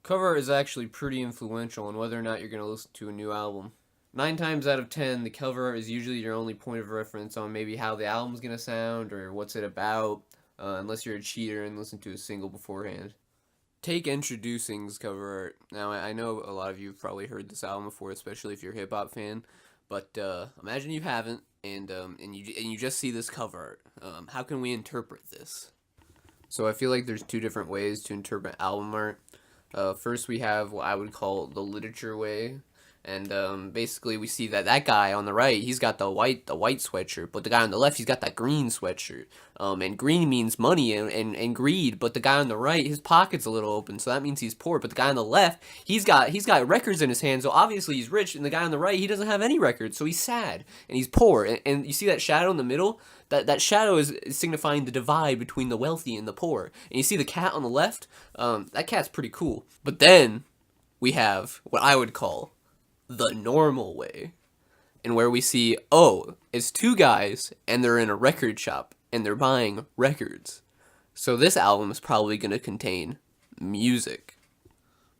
Cover art is actually pretty influential on whether or not you're going to listen to a new album. 9 times out of 10, the cover art is usually your only point of reference on maybe how the album's going to sound or what's it about, unless you're a cheater and listen to a single beforehand. Take Introducing's cover art. Now, I know a lot of you have probably heard this album before, especially if you're a hip-hop fan, but imagine you haven't, and you just see this cover art. How can we interpret this? So I feel like there's two different ways to interpret album art. First, we have what I would call the literature way, and basically we see that guy on the right, he's got the white sweatshirt, but the guy on the left, he's got that green sweatshirt. And green means money and greed, but the guy on the right, his pocket's a little open, so that means he's poor. But the guy on the left, he's got records in his hand, so obviously he's rich. And the guy on the right, he doesn't have any records, so he's sad and he's poor. And you see that shadow in the middle? That shadow is signifying the divide between the wealthy and the poor. And you see the cat on the left? That cat's pretty cool. But then we have what I would call the normal way, and where we see, oh, it's two guys and they're in a record shop and they're buying records. So this album is probably going to contain music.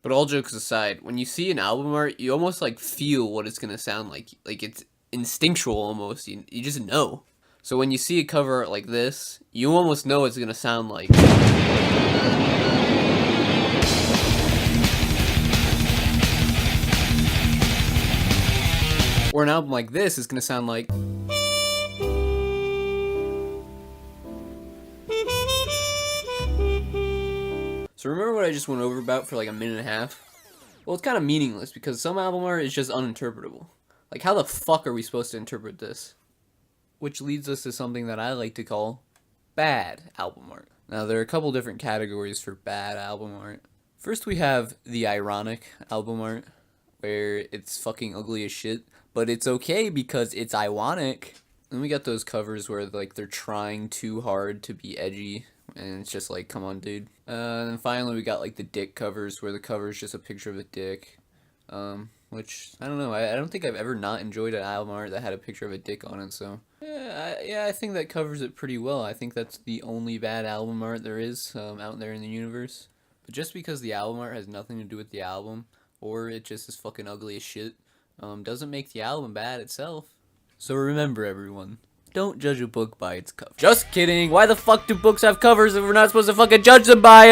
But all jokes aside, when you see an album art, you almost like feel what it's going to sound like. Like it's instinctual almost. You just know. So when you see a cover art like this, you almost know it's going to sound like. Or an album like this is going to sound like. So remember what I just went over about for like a minute and a half? Well, it's kind of meaningless because some album art is just uninterpretable. Like, how the fuck are we supposed to interpret this? Which leads us to something that I like to call bad album art. Now, there are a couple different categories for bad album art. First, we have the ironic album art, where it's fucking ugly as shit, but it's okay because it's ironic. Then we got those covers where like they're trying too hard to be edgy, and it's just like, come on, dude. And then finally we got like the dick covers, where the cover is just a picture of a dick. Which, I don't know, I don't think I've ever not enjoyed an album art that had a picture of a dick on it, so. Yeah, I think that covers it pretty well. I think that's the only bad album art there is out there in the universe. But just because the album art has nothing to do with the album, or it just is fucking ugly as shit, doesn't make the album bad itself. So remember, everyone, don't judge a book by its cover. Just kidding, why the fuck do books have covers if we're not supposed to fucking judge them by